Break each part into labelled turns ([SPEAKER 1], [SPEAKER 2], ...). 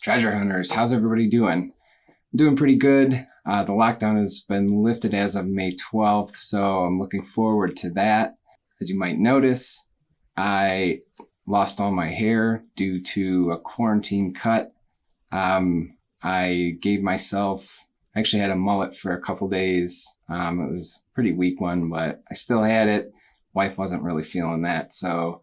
[SPEAKER 1] Treasure hunters, how's everybody doing? I'm doing pretty good. The lockdown has been lifted as of May 12th, so I'm looking forward to that. As you might notice, I lost all my hair due to a quarantine cut. I gave myself, actually had a mullet for a couple days. It was a pretty weak one, but I still had it. Wife wasn't really feeling that, so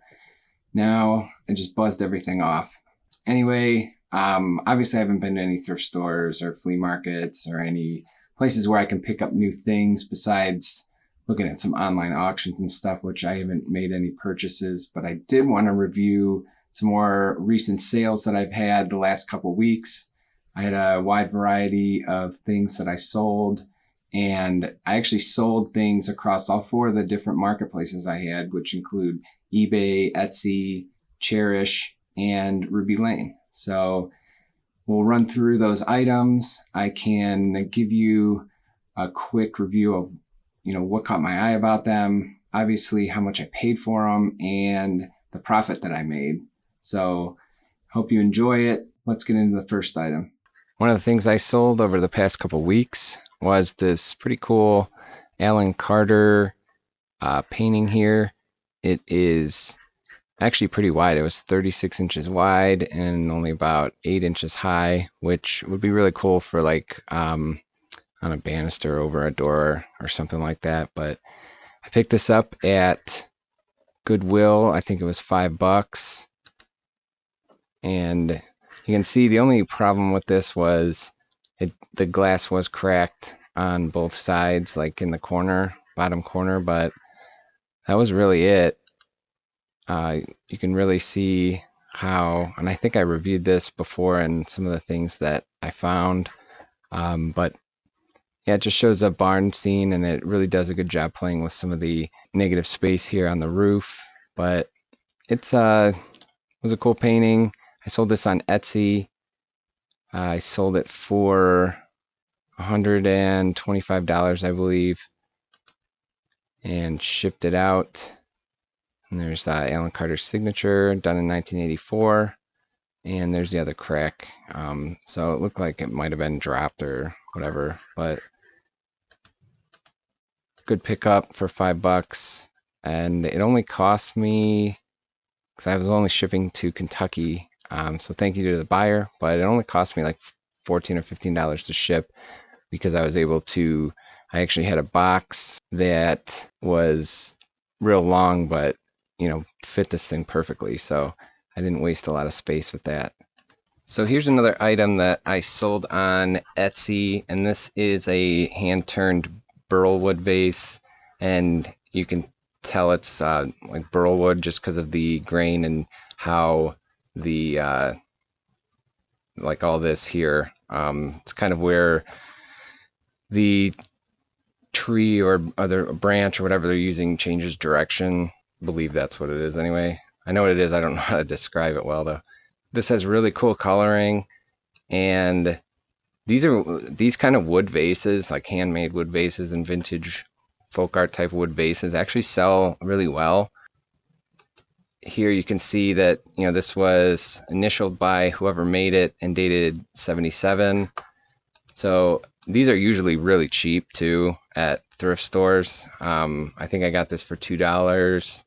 [SPEAKER 1] now I just buzzed everything off. Anyway, obviously I haven't been to any thrift stores or flea markets or any places where I can pick up new things besides looking at some online auctions and stuff, which I haven't made any purchases, but I did want to review some more recent sales that I've had the last couple of weeks. I had a wide variety of things that I sold, and I actually sold things across all four of the different marketplaces I had, which include eBay, Etsy, Cherish, and Ruby Lane. So we'll run through those items. I can give you a quick review of, what caught my eye about them, obviously how much I paid for them, and the profit that I made. So hope you enjoy it. Let's get into the first item. One of the things I sold over the past couple weeks was this pretty cool Alan Carter painting here. It is actually pretty wide. It was 36 inches wide and only about 8 inches high, which would be really cool for like on a banister over a door or something like that. But I picked this up at Goodwill. I think it was $5. And you can see the only problem with this was the glass was cracked on both sides, like in the bottom corner, but that was really it. You can really see how, and I think I reviewed this before and some of the things that I found, but yeah, it just shows a barn scene, and it really does a good job playing with some of the negative space here on the roof. But it was a cool painting. I sold this on Etsy. I sold it for $125, I believe, and shipped it out. And there's Alan Carter's signature, done in 1984. And there's the other crack. So it looked like it might have been dropped or whatever, but good pickup for $5. And it only cost me, because I was only shipping to Kentucky. So thank you to the buyer, but it only cost me like $14 or $15 to ship, because I actually had a box that was real long, but fit this thing perfectly. So I didn't waste a lot of space with that. So here's another item that I sold on Etsy, and this is a hand-turned burlwood vase, and you can tell it's like burlwood just because of the grain and how the like all this here, it's kind of where the tree or other branch or whatever they're using changes direction. I believe that's what it is anyway. I know what it is. I don't know how to describe it well though. This has really cool coloring, and these kind of wood vases, like handmade wood vases and vintage folk art type wood vases, actually sell really well. Here you can see that this was initialed by whoever made it and dated 77. So these are usually really cheap too at thrift stores. I think I got this for $2,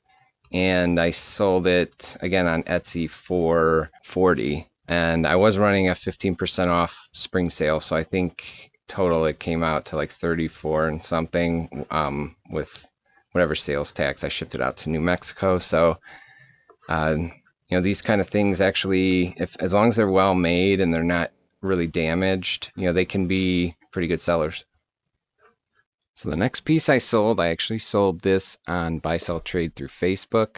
[SPEAKER 1] and I sold it again on Etsy for $40. And I was running a 15% off spring sale, so I think total it came out to like $34 and something, with whatever sales tax. I shipped it out to New Mexico. So these kind of things actually, as long as they're well made and they're not really damaged, they can be pretty good sellers. So the next piece I actually sold this on Buy Sell Trade through Facebook.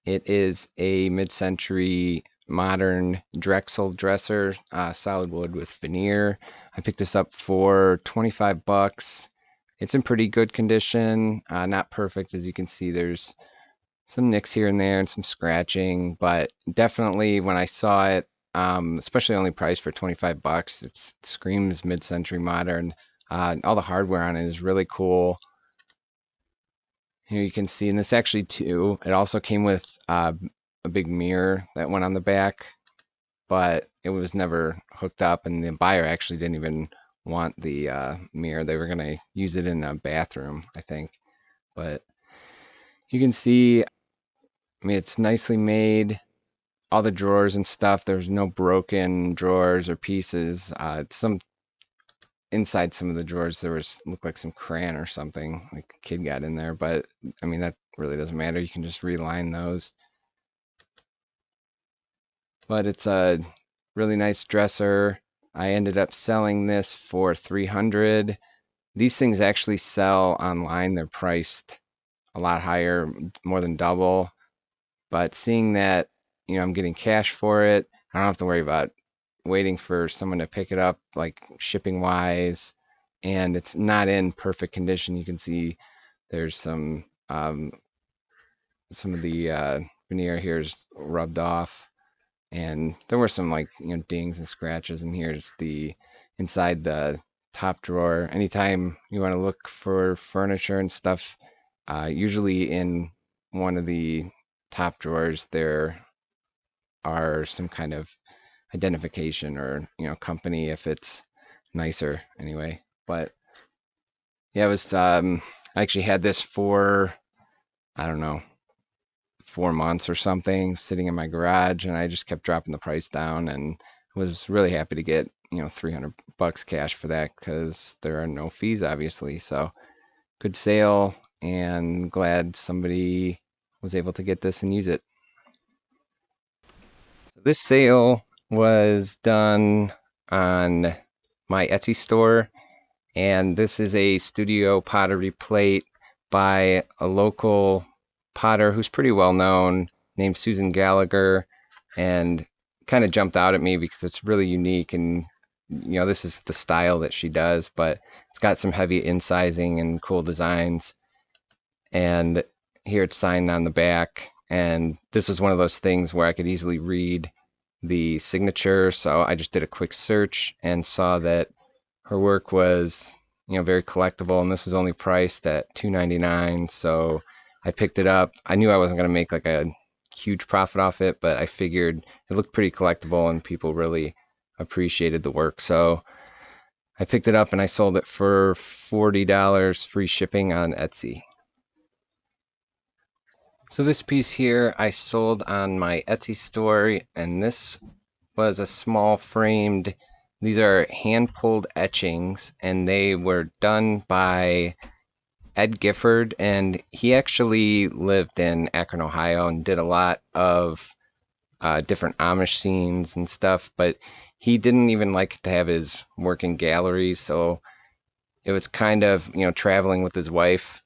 [SPEAKER 1] It is a mid-century modern Drexel dresser, solid wood with veneer. I picked this up for $25. It's in pretty good condition, not perfect. As you can see, there's some nicks here and there and some scratching, but definitely when I saw it, especially only priced for $25, it screams mid-century modern. All the hardware on it is really cool. Here you can see, and this actually too, it also came with a big mirror that went on the back. but it was never hooked up, and the buyer actually didn't even want the mirror. They were going to use it in a bathroom, I think. But you can see, I mean, it's nicely made. All the drawers and stuff, there's no broken drawers or pieces. Some inside some of the drawers there was looked like some crayon or something, like a kid got in there, but I mean that really doesn't matter. You can just reline those. But it's a really nice dresser. I ended up selling this for $300. These things actually sell online. They're priced a lot higher, more than double. But seeing that, I'm getting cash for it, I don't have to worry about waiting for someone to pick it up, like shipping wise, and it's not in perfect condition. You can see there's some of the veneer here is rubbed off, and there were some like dings and scratches in here. It's the inside the top drawer. Anytime you want to look for furniture and stuff, usually in one of the top drawers there are some kind of identification or company if it's nicer anyway. But yeah, it was I actually had this for, I don't know, 4 months or something sitting in my garage, and I just kept dropping the price down and was really happy to get $300 cash for that because there are no fees obviously. So good sale, and glad somebody was able to get this and use it. So this sale was done on my Etsy store, and this is a studio pottery plate by a local potter who's pretty well known, named Susan Gallagher, and kind of jumped out at me because it's really unique, and this is the style that she does, but it's got some heavy incising and cool designs. And here it's signed on the back, and this is one of those things where I could easily read the signature, so I just did a quick search and saw that her work was very collectible, and this was only priced at $2.99. So I picked it up. I knew I wasn't going to make like a huge profit off it, but I figured it looked pretty collectible and people really appreciated the work. So I picked it up and I sold it for $40, free shipping on Etsy. So this piece here I sold on my Etsy store, and this was a small framed, these are hand pulled etchings, and they were done by Ed Gifford, and he actually lived in Akron, Ohio, and did a lot of different Amish scenes and stuff, but he didn't even like to have his work in galleries, so it was kind of, traveling with his wife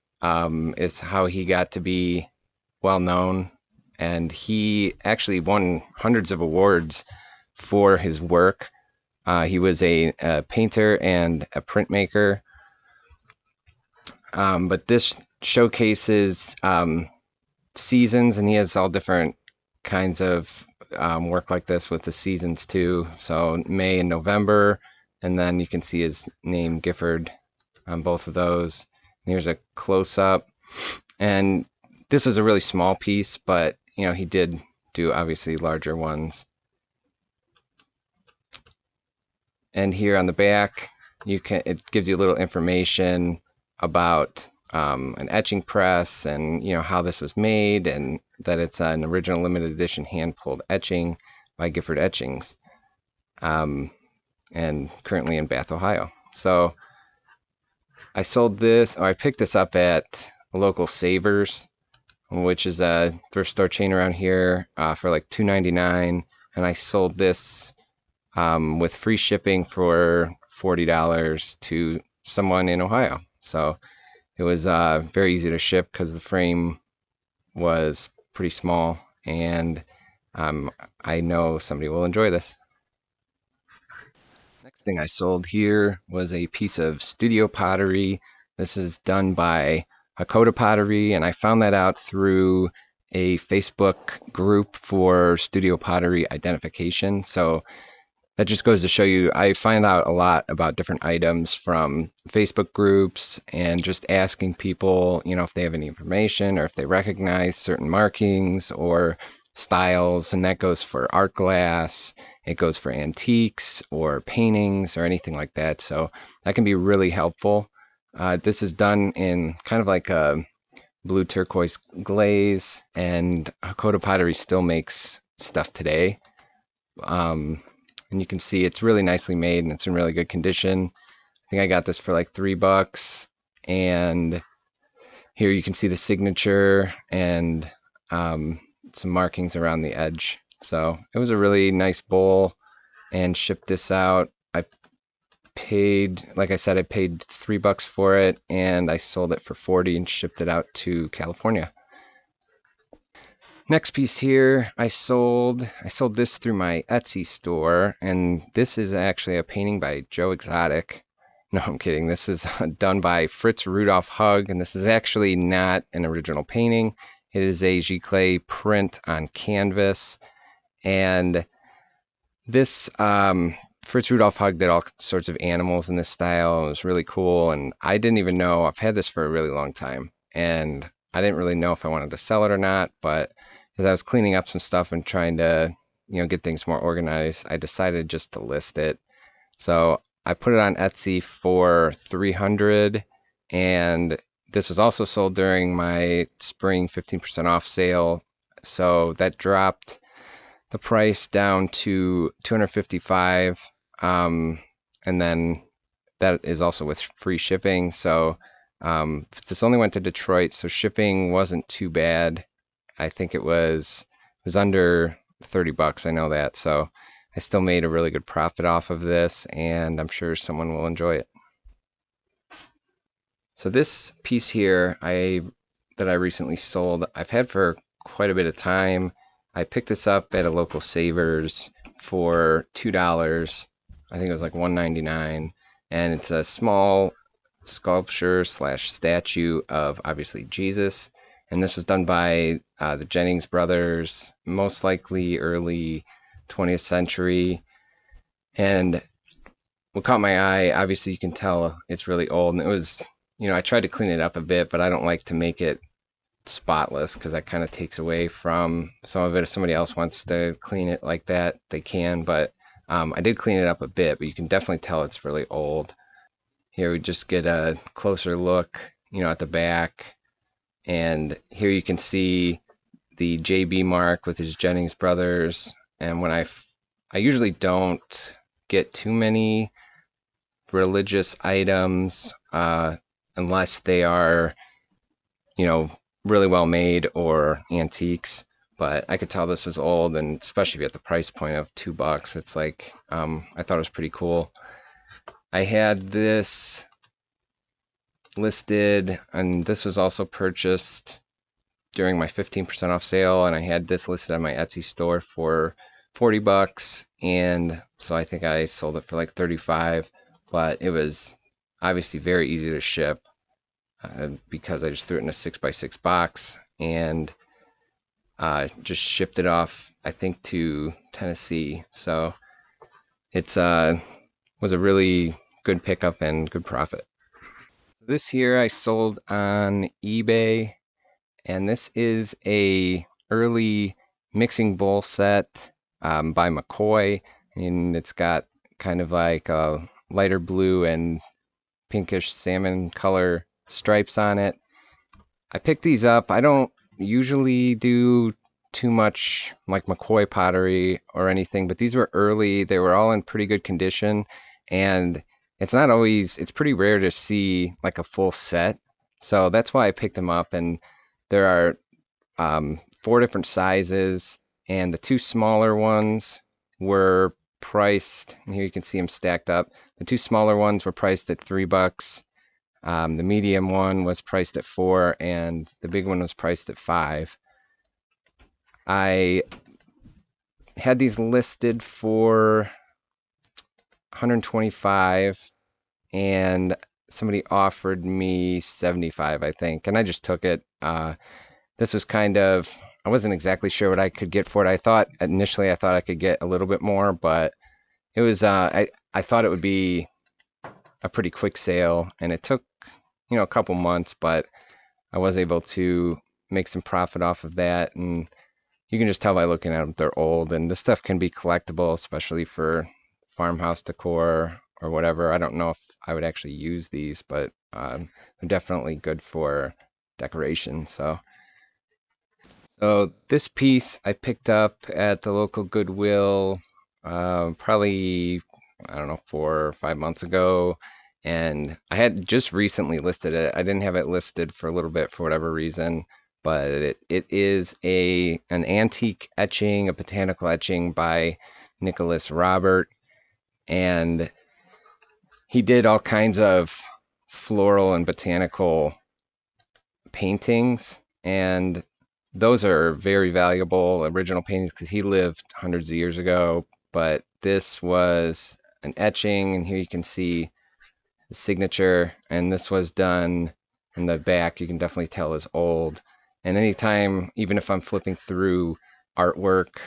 [SPEAKER 1] is how he got to be well known, and he actually won hundreds of awards for his work. He was a painter and a printmaker, but this showcases seasons, and he has all different kinds of work like this with the seasons too. So May and November, and then you can see his name Gifford on both of those. And here's a close-up, and this is a really small piece, but he did do obviously larger ones. And here on the back, it gives you a little information about an etching press, and how this was made, and that it's an original limited edition hand pulled etching by Gifford Etchings, and currently in Bath, Ohio. So I picked this up at a local Savers, which is a thrift store chain around here, for like $2.99, and I sold this with free shipping for $40 to someone in Ohio. So it was very easy to ship because the frame was pretty small, and I know somebody will enjoy this. Next thing I sold here was a piece of studio pottery. This is done by Hakoda Pottery, and I found that out through a Facebook group for studio pottery identification. So that just goes to show you, I find out a lot about different items from Facebook groups and just asking people, if they have any information or if they recognize certain markings or styles, and that goes for art glass, it goes for antiques or paintings or anything like that. So that can be really helpful. This is done in kind of like a blue turquoise glaze, and Hakoda Pottery still makes stuff today. And you can see it's really nicely made and it's in really good condition. I think I got this for like $3, and here you can see the signature and some markings around the edge. So it was a really nice bowl, and shipped this out. I paid, like I said, I paid $3 for it, and I sold it for 40 and shipped it out to California. Next piece here, I sold this through my Etsy store, and this is actually a painting by Joe Exotic. No, I'm kidding. This is done by Fritz Rudolph Hug, and this is actually not an original painting. It is a giclée print on canvas, and this Fritz Rudolph Hug did all sorts of animals in this style. It was really cool, and I didn't even know. I've had this for a really long time, and I didn't really know if I wanted to sell it or not, but as I was cleaning up some stuff and trying to, get things more organized, I decided just to list it. So I put it on Etsy for $300, and this was also sold during my spring 15% off sale. So that dropped the price down to $255, and then that is also with free shipping. So this only went to Detroit, so shipping wasn't too bad. I think it was under $30. I know that. So I still made a really good profit off of this, and I'm sure someone will enjoy it. So this piece here that I recently sold, I've had for quite a bit of time. I picked this up at a local Savers for $2. I think it was like $1.99, and it's a small sculpture slash statue of obviously Jesus. And this was done by the Jennings brothers, most likely early 20th century. And what caught my eye, obviously you can tell it's really old. And it was, I tried to clean it up a bit, but I don't like to make it spotless because that kind of takes away from some of it. If somebody else wants to clean it like that, they can. But I did clean it up a bit, but you can definitely tell it's really old. Here we just get a closer look, at the back. And here you can see the JB mark with his Jennings brothers. And when I usually don't get too many religious items unless they are, really well made or antiques. But I could tell this was old, and especially at the price point of $2, it's like I thought it was pretty cool. I had this listed, and this was also purchased during my 15% off sale, and I had this listed on my Etsy store for $40, and so I think I sold it for like $35, but it was obviously very easy to ship because I just threw it in a 6x6 box and just shipped it off, I think, to Tennessee. So it's was a really good pickup and good profit. This here I sold on eBay, and this is a early mixing bowl set by McCoy, and it's got kind of like a lighter blue and pinkish salmon color stripes on it. I picked these up. I don't usually do too much like McCoy pottery or anything, but these were early. They were all in pretty good condition, and it's pretty rare to see like a full set. So that's why I picked them up. And there are 4 different sizes, and the 2 smaller ones were priced, and here you can see them stacked up. The 2 smaller ones were priced at $3. The medium one was priced at $4, and the big one was priced at $5. I had these listed for $125, and somebody offered me $75, I think, and I just took it. This was I wasn't exactly sure what I could get for it. Initially I thought I could get a little bit more, but it was, I thought it would be a pretty quick sale, and it took, a couple months, but I was able to make some profit off of that. And you can just tell by looking at them they're old, and this stuff can be collectible, especially for farmhouse decor or whatever. I don't know if I would actually use these, but they're definitely good for decoration. So this piece I picked up at the local Goodwill, probably, I don't know, 4 or 5 months ago. And I had just recently listed it. I didn't have it listed for a little bit for whatever reason, but it is an antique etching, a botanical etching by Nicholas Robert. And he did all kinds of floral and botanical paintings, and those are very valuable original paintings because he lived hundreds of years ago. But this was an etching, and here you can see the signature, and this was done in the back. You can definitely tell is old. And anytime, even if I'm flipping through artwork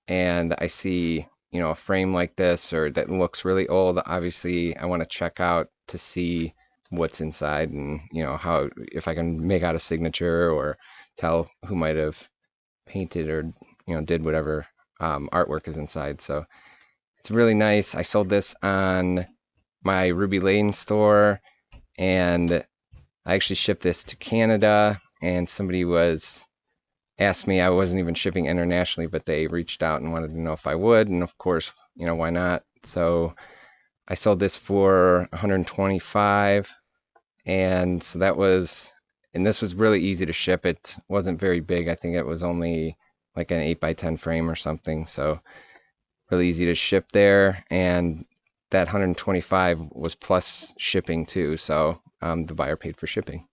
[SPEAKER 1] and I see, a frame like this or that looks really old, obviously I want to check out to see what's inside, and how, if I can make out a signature or tell who might have painted or did whatever artwork is inside. So it's really nice. I sold this on my Ruby Lane store, and I actually shipped this to Canada, and somebody was asked me. I wasn't even shipping internationally, but they reached out and wanted to know if I would, and of course, why not? So I sold this for 125, and so and this was really easy to ship. It wasn't very big. I think it was only like an 8x10 frame or something, so really easy to ship there. And that 125 was plus shipping too, so the buyer paid for shipping.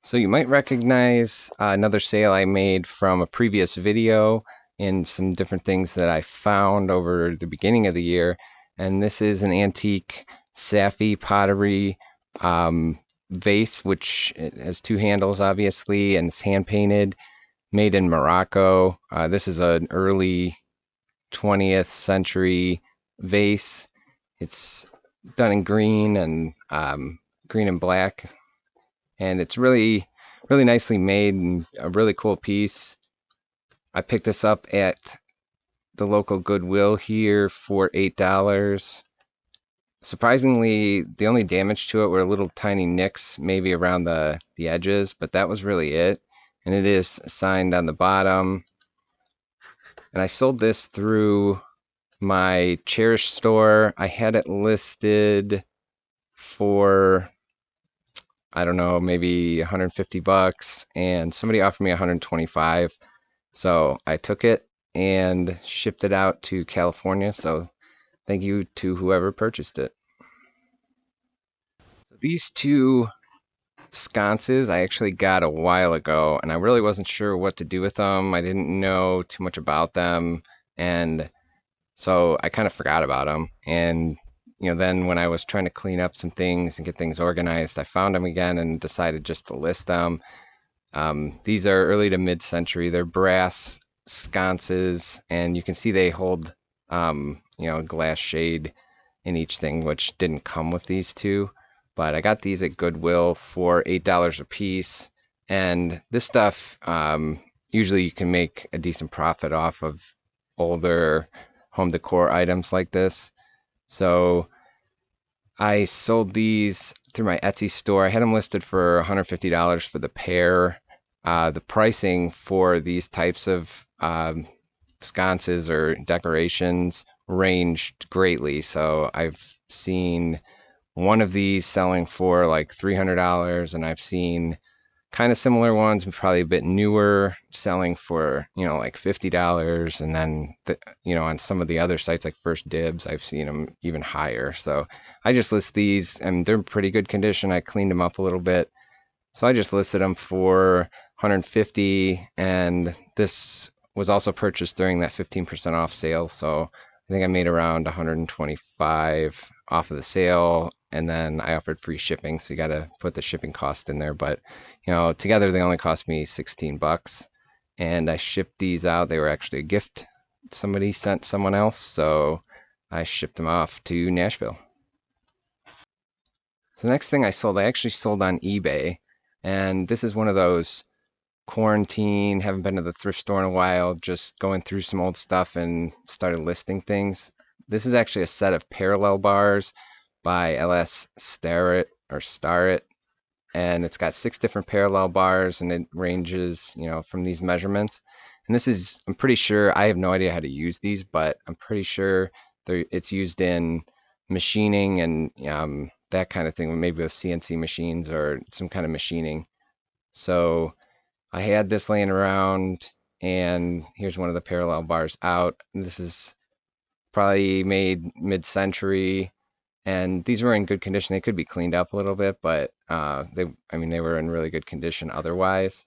[SPEAKER 1] So you might recognize another sale I made from a previous video and some different things that I found over the beginning of the year. And this is an antique Safi pottery vase, which it has two handles, obviously, and it's hand painted, made in Morocco. This is an early 20th century vase. It's done in green and black, and it's really, really nicely made and a really cool piece. I picked this up at the local Goodwill here for $8. Surprisingly, the only damage to it were little tiny nicks, maybe around the edges, but that was really it. And it is signed on the bottom. And I sold this through my Cherish store. I had it listed for, I don't know, maybe 150 bucks, and somebody offered me 125. So I took it and shipped it out to California. So thank you to whoever purchased it. These two sconces I actually got a while ago, and I really wasn't sure what to do with them. I didn't know too much about them, and so I kind of forgot about them. And then when I was trying to clean up some things and get things organized, I found them again and decided just to list them. These are early to mid-century. They're brass sconces, and you can see they hold glass shade in each thing, which didn't come with these two. But I got these at Goodwill for $8 a piece. And this stuff, usually you can make a decent profit off of older home decor items like this. So I sold these through my Etsy store. I had them listed for $150 for the pair. The pricing for these types of sconces or decorations ranged greatly. So I've seen one of these selling for like $300, and I've seen kind of similar ones, probably a bit newer, selling for like $50. And then on some of the other sites like First Dibs, I've seen them even higher. So I just list these, and they're in pretty good condition. I cleaned them up a little bit, so I just listed them for 150. And this was also purchased during that 15% off sale, so I think I made around 125 off of the sale, and then I offered free shipping, so you got to put the shipping cost in there. But together they only cost me 16 bucks, and I shipped these out. They were actually a gift somebody sent someone else, so I shipped them off to Nashville. So the next thing I actually sold on eBay, and this is one of those quarantine, haven't been to the thrift store in a while, just going through some old stuff and started listing things. This is actually a set of parallel bars by LS Starrett, and it's got 6 different parallel bars, and it ranges, from these measurements. And this is, I'm pretty sure, I have no idea how to use these, but I'm pretty sure it's used in machining and that kind of thing, maybe with CNC machines or some kind of machining. So I had this laying around, and here's one of the parallel bars out. This is probably made mid-century, and these were in good condition. They could be cleaned up a little bit, but they were in really good condition otherwise.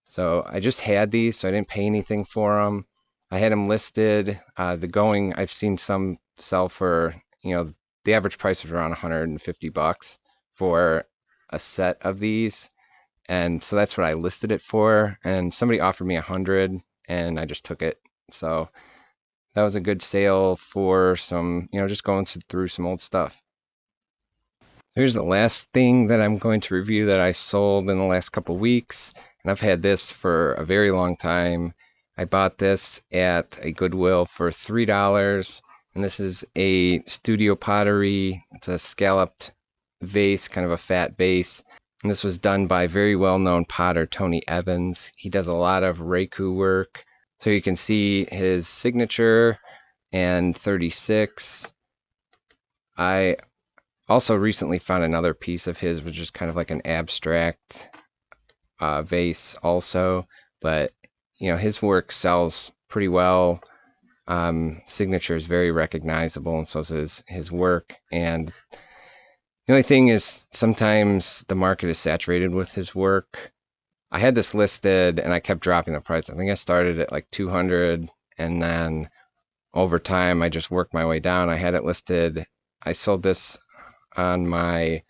[SPEAKER 1] So I just had these, so I didn't pay anything for them. I had them listed. I've seen some sell for, the average price was around $150 for a set of these. And so that's what I listed it for. And somebody offered me 100, and I just took it. So that was a good sale for some, just going through some old stuff. Here's the last thing that I'm going to review that I sold in the last couple weeks. And I've had this for a very long time. I bought this at a Goodwill for $3. And this is a Studio Pottery. It's a scalloped vase, kind of a fat vase. And this was done by very well-known potter Tony Evans. He does a lot of Reiku work. So you can see his signature and 36. I also recently found another piece of his, which is kind of like an abstract vase also. But, his work sells pretty well. Signature is very recognizable, and so is his work. And the only thing is sometimes the market is saturated with his work. I had this listed and I kept dropping the price. I think I started at like 200, and then over time I just worked my way down. I had it listed. I sold this on my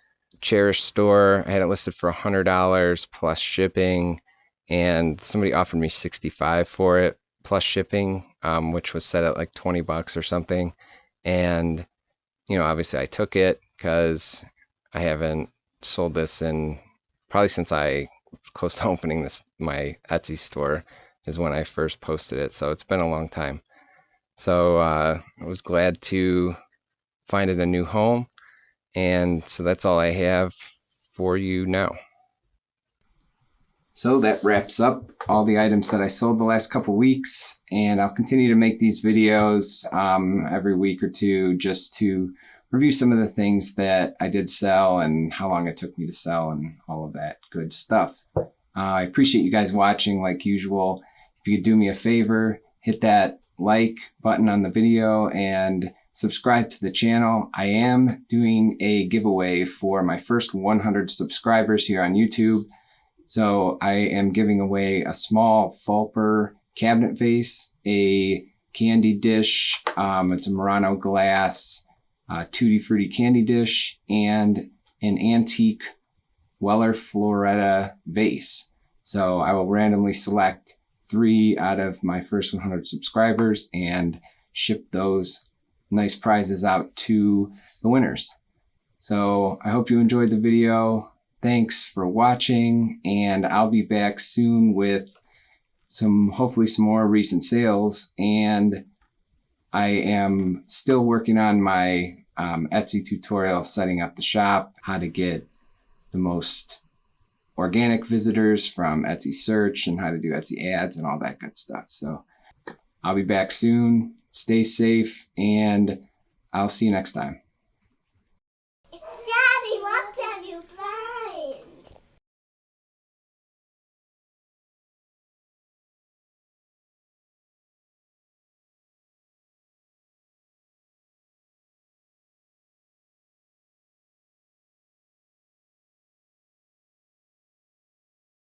[SPEAKER 1] Cherish store. I had it listed for $100 plus shipping, and somebody offered me $65 for it plus shipping, which was set at like $20 or something. And obviously I took it because I haven't sold this in probably since I close to opening my Etsy store is when I first posted it. So it's been a long time. So I was glad to find it a new home. And so that's all I have for you now. So that wraps up all the items that I sold the last couple weeks, and I'll continue to make these videos every week or two just to review some of the things that I did sell and how long it took me to sell and all of that good stuff. I appreciate you guys watching like usual. If you could do me a favor, hit that like button on the video and subscribe to the channel. I am doing a giveaway for my first 100 subscribers here on YouTube. So I am giving away a small Fulper cabinet vase, a candy dish, it's a Murano glass, Tutti Frutti candy dish, and an antique Weller Floretta vase. So I will randomly select 3 out of my first 100 subscribers and ship those nice prizes out to the winners. So I hope you enjoyed the video. Thanks for watching, and I'll be back soon with hopefully some more recent sales. And I am still working on my Etsy tutorial, setting up the shop, how to get the most organic visitors from Etsy search, and how to do Etsy ads and all that good stuff. So I'll be back soon. Stay safe, and I'll see you next time.